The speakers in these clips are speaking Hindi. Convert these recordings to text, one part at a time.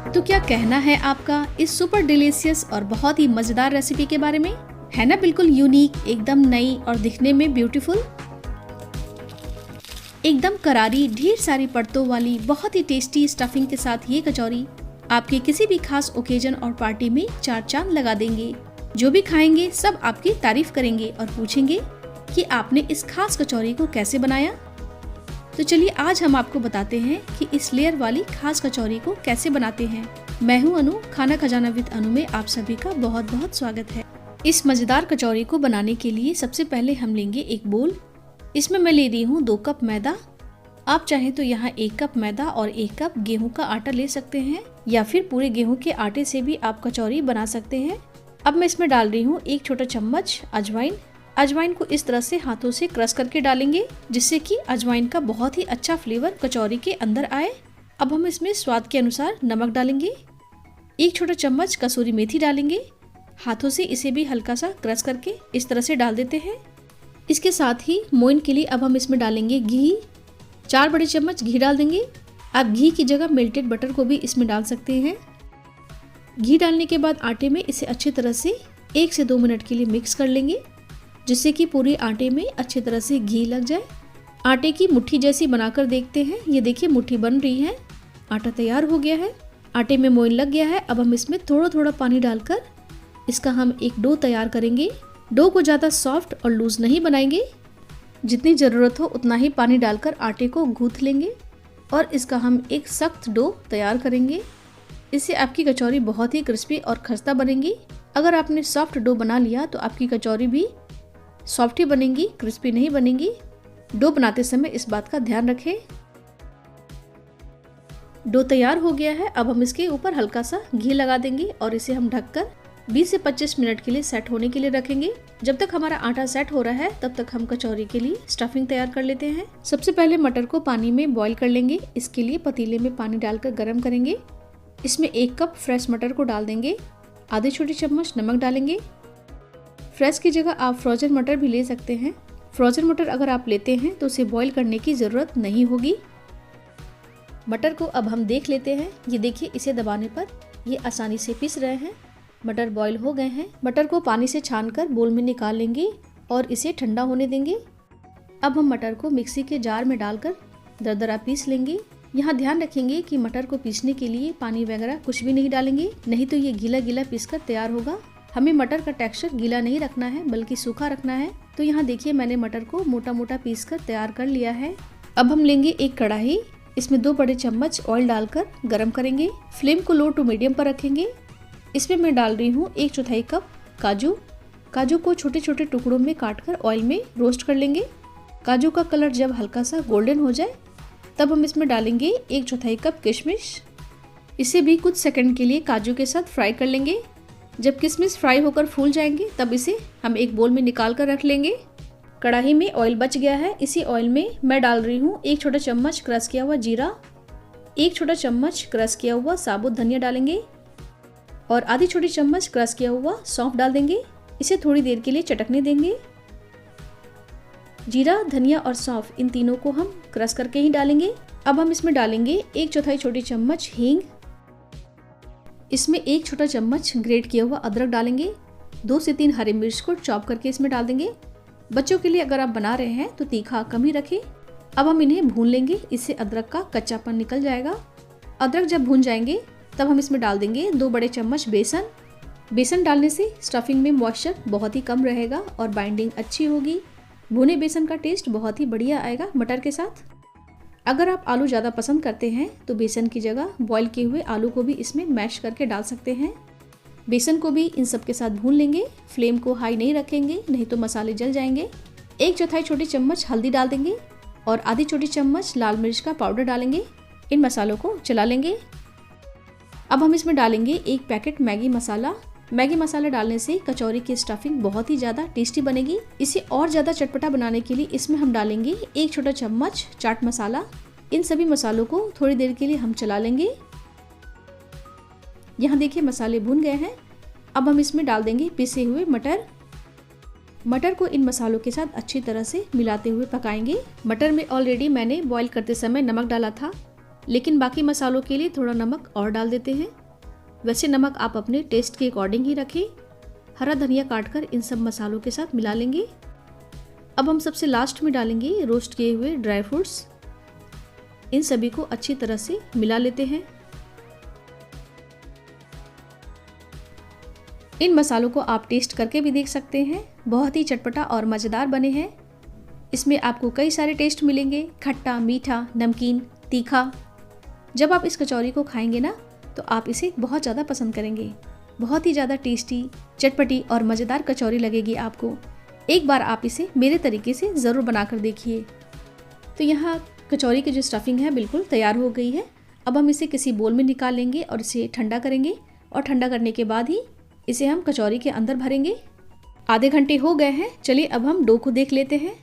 तो क्या कहना है आपका इस सुपर डिलीशियस और बहुत ही मजेदार रेसिपी के बारे में? है ना बिल्कुल यूनिक, एकदम नई और दिखने में ब्यूटीफुल, एकदम करारी, ढेर सारी परतों वाली बहुत ही टेस्टी स्टफिंग के साथ ये कचौरी आपके किसी भी खास ओकेजन और पार्टी में चार चांद लगा देंगे। जो भी खाएंगे सब आपकी तारीफ करेंगे और पूछेंगे कि आपने इस खास कचौरी को कैसे बनाया। तो चलिए आज हम आपको बताते हैं कि इस लेयर वाली खास कचौरी को कैसे बनाते हैं। मैं हूं अनु, खाना खजाना विद अनु में आप सभी का बहुत बहुत स्वागत है। इस मजेदार कचौरी को बनाने के लिए सबसे पहले हम लेंगे एक बोल। इसमें मैं ले रही हूँ 2 कप मैदा। आप चाहें तो यहाँ 1 कप मैदा और 1 कप गेहूं का आटा ले सकते हैं, या फिर पूरे गेहूं के आटे से भी आप कचौरी बना सकते हैं। अब मैं इसमें डाल रही हूँ 1 छोटा चम्मच अजवाइन। अजवाइन को इस तरह से हाथों से क्रश करके डालेंगे, जिससे कि अजवाइन का बहुत ही अच्छा फ्लेवर कचौरी के अंदर आए। अब हम इसमें स्वाद के अनुसार नमक डालेंगे। 1 छोटा चम्मच कसूरी मेथी डालेंगे। हाथों से इसे भी हल्का सा क्रश करके इस तरह से डाल देते हैं। इसके साथ ही मोइन के लिए अब हम इसमें डालेंगे घी। 4 बड़े चम्मच घी डाल देंगे। आप घी की जगह मेल्टेड बटर को भी इसमें डाल सकते हैं। घी डालने के बाद आटे में इसे अच्छी तरह से 1 से 2 मिनट के लिए मिक्स कर लेंगे, जिससे कि पूरे आटे में अच्छी तरह से घी लग जाए। आटे की मुट्ठी जैसी बनाकर देखते हैं। ये देखिए मुट्ठी बन रही है, आटा तैयार हो गया है, आटे में मोइन लग गया है। अब हम इसमें थोड़ा थोड़ा पानी डालकर इसका हम एक डो तैयार करेंगे। डो को ज़्यादा सॉफ्ट और लूज नहीं बनाएंगे, जितनी ज़रूरत हो उतना ही पानी डालकर आटे को गूंथ लेंगे और इसका हम एक सख्त डो तैयार करेंगे। इससे आपकी कचौरी बहुत ही क्रिस्पी और खस्ता बनेगी। अगर आपने सॉफ्ट डो बना लिया तो आपकी कचौरी भी सॉफ्ट ही बनेगी, क्रिस्पी नहीं बनेगी। डो बनाते समय इस बात का ध्यान रखें। डो तैयार हो गया है। अब हम इसके ऊपर हल्का सा घी लगा देंगे और इसे हम ढककर 20 से 25 मिनट के लिए सेट होने के लिए रखेंगे। जब तक हमारा आटा सेट हो रहा है तब तक हम कचौरी के लिए स्टफिंग तैयार कर लेते हैं। सबसे पहले मटर को पानी में बॉईल कर लेंगे। इसके लिए पतीले में पानी डालकर गर्म करेंगे। इसमें 1 कप फ्रेश मटर को डाल देंगे। आधे छोटे चम्मच नमक डालेंगे। फ्रेश की जगह आप फ्रोजन मटर भी ले सकते हैं। फ्रोजन मटर अगर आप लेते हैं तो उसे बॉईल करने की ज़रूरत नहीं होगी। मटर को अब हम देख लेते हैं। ये देखिए, इसे दबाने पर ये आसानी से पिस रहे हैं। मटर बॉईल हो गए हैं। मटर को पानी से छानकर बोल में निकाल लेंगे और इसे ठंडा होने देंगे। अब हम मटर को मिक्सी के जार में डालकर दरदरा पीस लेंगे। यहाँ ध्यान रखेंगे कि मटर को पीसने के लिए पानी वगैरह कुछ भी नहीं डालेंगे, नहीं तो ये गीला गीला पीसकर तैयार होगा। हमें मटर का टेक्सचर गीला नहीं रखना है, बल्कि सूखा रखना है। तो यहाँ देखिए, मैंने मटर को मोटा मोटा पीस कर तैयार कर लिया है। अब हम लेंगे एक कढ़ाई। इसमें 2 बड़े चम्मच ऑयल डालकर गरम करेंगे। फ्लेम को लो टू मीडियम पर रखेंगे। इसमें मैं डाल रही हूँ 1/4 कप काजू। काजू को छोटे छोटे टुकड़ों में काटकर ऑयल में रोस्ट कर लेंगे। काजू का कलर जब हल्का सा गोल्डन हो जाए तब हम इसमें डालेंगे 1/4 कप किशमिश। इसे भी कुछ सेकंड के लिए काजू के साथ फ्राई कर लेंगे। जब किशमिश फ्राई होकर फूल जाएंगे तब इसे हम एक बोल में निकाल कर रख लेंगे। कढ़ाई में ऑयल बच गया है। इसी ऑयल में मैं डाल रही हूँ 1 छोटा चम्मच क्रश किया हुआ जीरा, 1 छोटा चम्मच क्रश किया हुआ साबुत धनिया डालेंगे और आधी छोटी चम्मच क्रश किया हुआ सौंफ डाल देंगे। इसे थोड़ी देर के लिए चटकने देंगे। जीरा, धनिया और सौंफ, इन तीनों को हम क्रश करके ही डालेंगे। अब हम इसमें डालेंगे 1/4 छोटी चम्मच हींग। इसमें 1 छोटा चम्मच ग्रेट किया हुआ अदरक डालेंगे। 2 से 3 हरी मिर्च को चॉप करके इसमें डाल देंगे। बच्चों के लिए अगर आप बना रहे हैं तो तीखा कम ही रखें। अब हम इन्हें भून लेंगे, इससे अदरक का कच्चापन निकल जाएगा। अदरक जब भून जाएंगे तब हम इसमें डाल देंगे 2 बड़े चम्मच बेसन। बेसन डालने से स्टफिंग में मॉइस्चर बहुत ही कम रहेगा और बाइंडिंग अच्छी होगी। भुने बेसन का टेस्ट बहुत ही बढ़िया आएगा मटर के साथ। अगर आप आलू ज़्यादा पसंद करते हैं तो बेसन की जगह बॉईल किए हुए आलू को भी इसमें मैश करके डाल सकते हैं। बेसन को भी इन सब के साथ भून लेंगे। फ्लेम को हाई नहीं रखेंगे, नहीं तो मसाले जल जाएंगे। 1/4 छोटी चम्मच हल्दी डाल देंगे और आधी छोटी चम्मच लाल मिर्च का पाउडर डालेंगे। इन मसालों को चला लेंगे। अब हम इसमें डालेंगे 1 पैकेट मैगी मसाला। मैगी मसाला डालने से कचौरी की स्टफिंग बहुत ही ज़्यादा टेस्टी बनेगी। इसे और ज़्यादा चटपटा बनाने के लिए इसमें हम डालेंगे 1 छोटा चम्मच चाट मसाला। इन सभी मसालों को थोड़ी देर के लिए हम चला लेंगे। यहाँ देखिए मसाले भून गए हैं। अब हम इसमें डाल देंगे पिसे हुए मटर। मटर को इन मसालों के साथ अच्छी तरह से मिलाते हुए पकाएंगे। मटर में ऑलरेडी मैंने बॉईल करते समय नमक डाला था, लेकिन बाकी मसालों के लिए थोड़ा नमक और डाल देते हैं। वैसे नमक आप अपने टेस्ट के अकॉर्डिंग ही रखें। हरा धनिया काटकर इन सब मसालों के साथ मिला लेंगे। अब हम सबसे लास्ट में डालेंगे रोस्ट किए हुए ड्राई फ्रूट्स। इन सभी को अच्छी तरह से मिला लेते हैं। इन मसालों को आप टेस्ट करके भी देख सकते हैं, बहुत ही चटपटा और मज़ेदार बने हैं। इसमें आपको कई सारे टेस्ट मिलेंगे, खट्टा, मीठा, नमकीन, तीखा। जब आप इस कचौरी को खाएंगे ना तो आप इसे बहुत ज़्यादा पसंद करेंगे। बहुत ही ज़्यादा टेस्टी, चटपटी और मज़ेदार कचौरी लगेगी आपको। एक बार आप इसे मेरे तरीके से ज़रूर बनाकर देखिए। तो यहाँ कचौरी की जो स्टफिंग है बिल्कुल तैयार हो गई है। अब हम इसे किसी बोल में निकाल लेंगे और इसे ठंडा करेंगे, और ठंडा करने के बाद ही इसे हम कचौरी के अंदर भरेंगे। आधे घंटे हो गए हैं, चलिए अब हम डो को देख लेते हैं।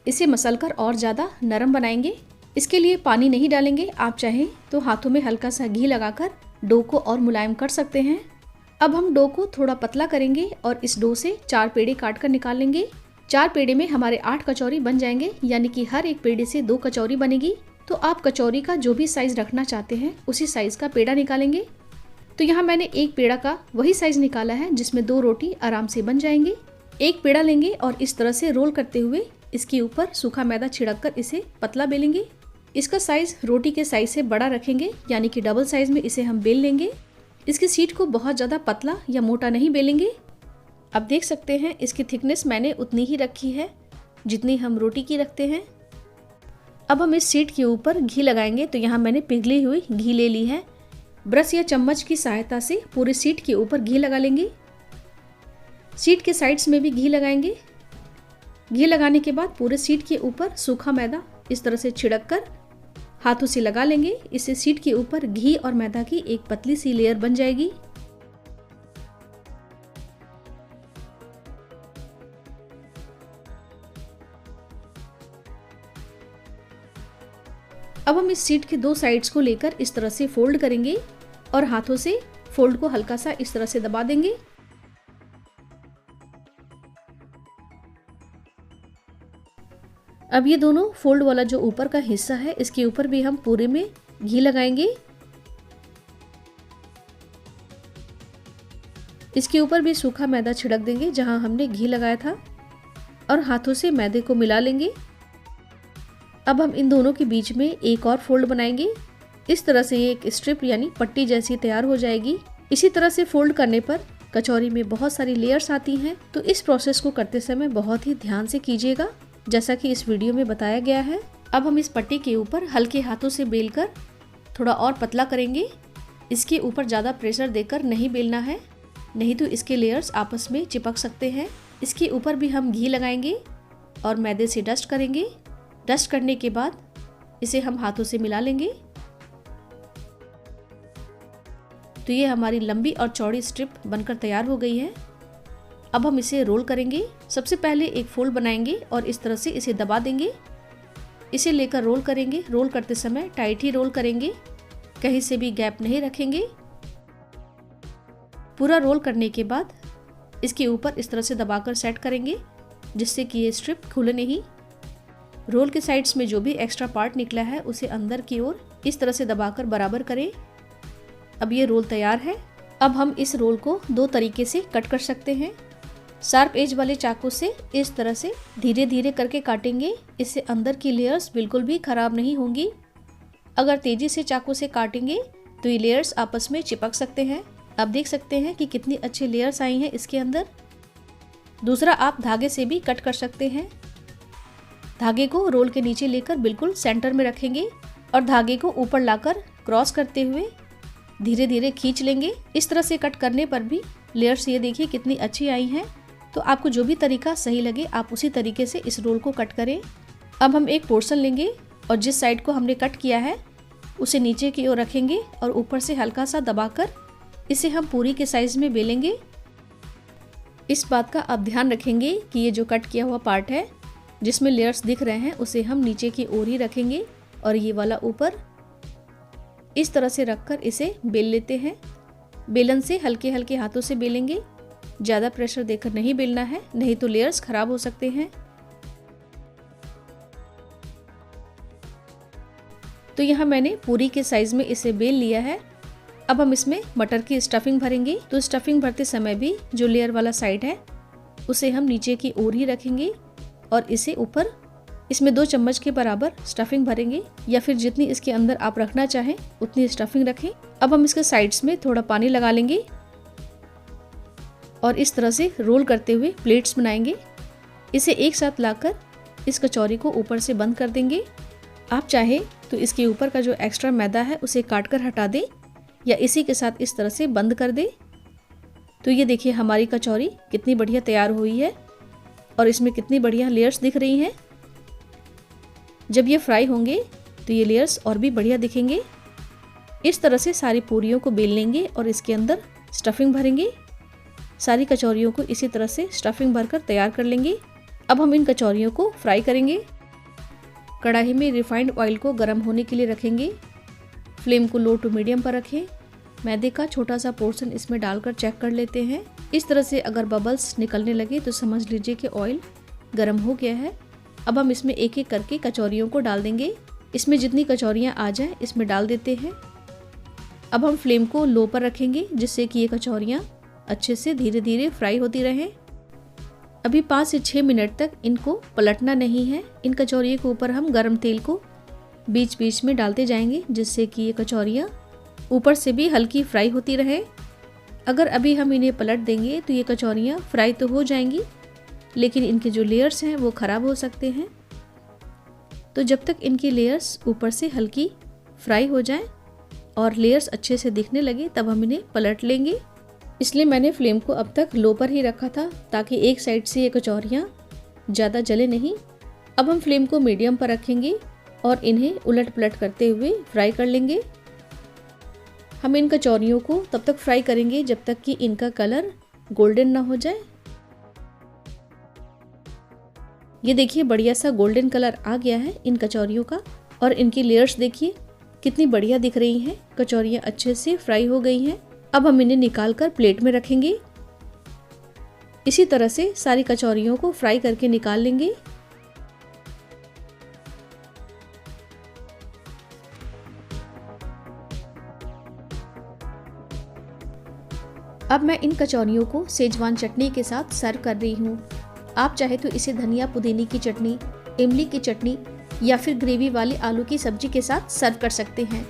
इसे मसलकर और ज़्यादा नरम बनाएंगे। इसके लिए पानी नहीं डालेंगे, आप चाहें तो हाथों में हल्का सा घी लगाकर डो को और मुलायम कर सकते हैं। अब हम डो को थोड़ा पतला करेंगे और इस डो से 4 पेड़े काट कर निकाल लेंगे। 4 पेड़े में हमारे 8 कचौरी बन जाएंगे, यानी कि हर एक पेड़े से 2 कचौरी बनेगी। तो आप कचौरी का जो भी साइज रखना चाहते हैं उसी साइज का पेड़ा निकालेंगे। तो यहाँ मैंने एक पेड़ा का वही साइज निकाला है जिसमें 2 रोटी आराम से बन जाएंगी। एक पेड़ा लेंगे और इस तरह से रोल करते हुए इसके ऊपर सूखा मैदा छिड़क कर इसे पतला बेलेंगे। इसका साइज रोटी के साइज से बड़ा रखेंगे, यानी कि डबल साइज में इसे हम बेल लेंगे। इसकी शीट को बहुत ज़्यादा पतला या मोटा नहीं बेलेंगे। अब देख सकते हैं इसकी थिकनेस मैंने उतनी ही रखी है जितनी हम रोटी की रखते हैं। अब हम इस शीट के ऊपर घी लगाएंगे। तो यहाँ मैंने पिघली हुई घी ले ली है। ब्रश या चम्मच की सहायता से पूरे शीट के ऊपर घी लगा लेंगे। शीट के साइड्स में भी घी लगाएंगे। घी लगाने के बाद पूरे शीट के ऊपर सूखा मैदा इस तरह से छिड़क कर हाथों से लगा लेंगे। इससे शीट के ऊपर घी और मैदा की एक पतली सी लेयर बन जाएगी। अब हम इस शीट के 2 साइड्स को लेकर इस तरह से फोल्ड करेंगे और हाथों से फोल्ड को हल्का सा इस तरह से दबा देंगे। अब ये दोनों फोल्ड वाला जो ऊपर का हिस्सा है इसके ऊपर भी हम पूरे में घी लगाएंगे। इसके ऊपर भी सूखा मैदा छिड़क देंगे जहां हमने घी लगाया था, और हाथों से मैदे को मिला लेंगे। अब हम इन दोनों के बीच में एक और फोल्ड बनाएंगे। इस तरह से ये एक स्ट्रिप यानी पट्टी जैसी तैयार हो जाएगी। इसी तरह से फोल्ड करने पर कचौरी में बहुत सारी लेयर्स आती हैं, तो इस प्रोसेस को करते समय बहुत ही ध्यान से कीजिएगा, जैसा कि इस वीडियो में बताया गया है। अब हम इस पट्टी के ऊपर हल्के हाथों से बेलकर थोड़ा और पतला करेंगे। इसके ऊपर ज़्यादा प्रेशर देकर नहीं बेलना है, नहीं तो इसके लेयर्स आपस में चिपक सकते हैं। इसके ऊपर भी हम घी लगाएंगे और मैदे से डस्ट करेंगे। डस्ट करने के बाद इसे हम हाथों से मिला लेंगे। तो ये हमारी लंबी और चौड़ी स्ट्रिप बनकर तैयार हो गई है। अब हम इसे रोल करेंगे। सबसे पहले एक फोल्ड बनाएंगे और इस तरह से इसे दबा देंगे। इसे लेकर रोल करेंगे। रोल करते समय टाइट ही रोल करेंगे, कहीं से भी गैप नहीं रखेंगे। पूरा रोल करने के बाद इसके ऊपर इस तरह से दबाकर सेट करेंगे, जिससे कि ये स्ट्रिप खुले नहीं। रोल के साइड्स में जो भी एक्स्ट्रा पार्ट निकला है उसे अंदर की ओर इस तरह से दबाकर बराबर करें। अब ये रोल तैयार है। अब हम इस रोल को 2 तरीके से कट कर सकते हैं। शार्प एज वाले चाकू से इस तरह से धीरे धीरे करके काटेंगे, इससे अंदर की लेयर्स बिल्कुल भी खराब नहीं होंगी। अगर तेजी से चाकू से काटेंगे तो ये लेयर्स आपस में चिपक सकते हैं। आप देख सकते हैं कि कितनी अच्छी लेयर्स आई हैं इसके अंदर। दूसरा, आप धागे से भी कट कर सकते हैं। धागे को रोल के नीचे लेकर बिल्कुल सेंटर में रखेंगे और धागे को ऊपर लाकर क्रॉस करते हुए धीरे धीरे खींच लेंगे। इस तरह से कट करने पर भी लेयर्स ये देखिए कितनी अच्छी आई हैं। तो आपको जो भी तरीका सही लगे आप उसी तरीके से इस रोल को कट करें। अब हम एक पोर्शन लेंगे और जिस साइड को हमने कट किया है उसे नीचे की ओर रखेंगे और ऊपर से हल्का सा दबाकर इसे हम पूरी के साइज में बेलेंगे। इस बात का आप ध्यान रखेंगे कि ये जो कट किया हुआ पार्ट है जिसमें लेयर्स दिख रहे हैं उसे हम नीचे की ओर ही रखेंगे और ये वाला ऊपर। इस तरह से रखकर इसे बेल लेते हैं। बेलन से हल्के हल्के हाथों से बेलेंगे, ज़्यादा प्रेशर देकर नहीं बेलना है, नहीं तो लेयर्स खराब हो सकते हैं। तो यहाँ मैंने पूरी के साइज में इसे बेल लिया है। अब हम इसमें मटर की स्टफिंग भरेंगे। तो स्टफिंग भरते समय भी जो लेयर वाला साइड है उसे हम नीचे की ओर ही रखेंगे और इसे ऊपर, इसमें 2 चम्मच के बराबर स्टफिंग भरेंगे या फिर जितनी इसके अंदर आप रखना चाहें उतनी स्टफिंग रखें। अब हम इसके साइड्स में थोड़ा पानी लगा लेंगे और इस तरह से रोल करते हुए प्लेट्स बनाएंगे। इसे एक साथ लाकर इस कचौरी को ऊपर से बंद कर देंगे। आप चाहे तो इसके ऊपर का जो एक्स्ट्रा मैदा है उसे काट कर हटा दें या इसी के साथ इस तरह से बंद कर दें। तो ये देखिए हमारी कचौरी कितनी बढ़िया तैयार हुई है और इसमें कितनी बढ़िया लेयर्स दिख रही हैं। जब ये फ्राई होंगे तो ये लेयर्स और भी बढ़िया दिखेंगे। इस तरह से सारी पूरियों को बेल लेंगे और इसके अंदर स्टफिंग भरेंगे। सारी कचौरियों को इसी तरह से स्टफिंग भरकर तैयार कर लेंगे। अब हम इन कचौरियों को फ्राई करेंगे। कढ़ाई में रिफाइंड ऑयल को गर्म होने के लिए रखेंगे। फ्लेम को लो टू मीडियम पर रखें। मैदे का छोटा सा पोर्शन इसमें डालकर चेक कर लेते हैं। इस तरह से अगर बबल्स निकलने लगे तो समझ लीजिए कि ऑयल गर्म हो गया है। अब हम इसमें एक एक करके कचौरियों को डाल देंगे। इसमें जितनी कचौरियाँ आ जाए इसमें डाल देते हैं। अब हम फ्लेम को लो पर रखेंगे जिससे कि ये कचौरियाँ अच्छे से धीरे धीरे फ्राई होती रहें। अभी 5 से 6 मिनट तक इनको पलटना नहीं है। इन कचौरियों के ऊपर हम गरम तेल को बीच बीच में डालते जाएंगे जिससे कि ये कचौरियाँ ऊपर से भी हल्की फ्राई होती रहे। अगर अभी हम इन्हें पलट देंगे तो ये कचौरियाँ फ्राई तो हो जाएंगी लेकिन इनके जो लेयर्स हैं वो ख़राब हो सकते हैं। तो जब तक इनकी लेयर्स ऊपर से हल्की फ्राई हो जाएं और लेयर्स अच्छे से दिखने लगे तब हम इन्हें पलट लेंगे। इसलिए मैंने फ्लेम को अब तक लो पर ही रखा था ताकि एक साइड से ये कचौरियाँ ज़्यादा जले नहीं। अब हम फ्लेम को मीडियम पर रखेंगे और इन्हें उलट पलट करते हुए फ्राई कर लेंगे। हम इन कचौरियों को तब तक फ्राई करेंगे जब तक कि इनका कलर गोल्डन ना हो जाए। ये देखिए बढ़िया सा गोल्डन कलर आ गया है इन कचौरियों का और इनकी लेयर्स देखिए कितनी बढ़िया दिख रही हैं। कचौरियाँ अच्छे से फ्राई हो गई हैं। अब हम इन्हें निकाल कर प्लेट में रखेंगे। इसी तरह से सारी कचौरियों को फ्राई करके निकाल लेंगे। अब मैं इन कचौरियों को सेजवान चटनी के साथ सर्व कर रही हूँ। आप चाहे तो इसे धनिया पुदीने की चटनी, इमली की चटनी या फिर ग्रेवी वाली आलू की सब्जी के साथ सर्व कर सकते हैं।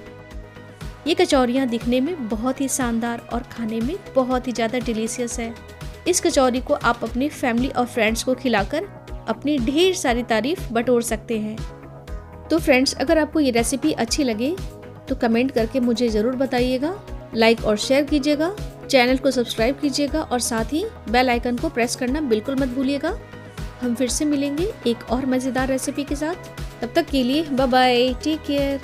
ये कचौरियाँ दिखने में बहुत ही शानदार और खाने में बहुत ही ज़्यादा डिलीशियस है। इस कचौरी को आप अपनी फैमिली और फ्रेंड्स को खिलाकर अपनी ढेर सारी तारीफ बटोर सकते हैं। तो फ्रेंड्स, अगर आपको ये रेसिपी अच्छी लगे तो कमेंट करके मुझे ज़रूर बताइएगा, लाइक और शेयर कीजिएगा, चैनल को सब्सक्राइब कीजिएगा और साथ ही बेल आइकन को प्रेस करना बिल्कुल मत भूलिएगा। हम फिर से मिलेंगे एक और मज़ेदार रेसिपी के साथ। तब तक के लिए बाय बाय, टेक केयर।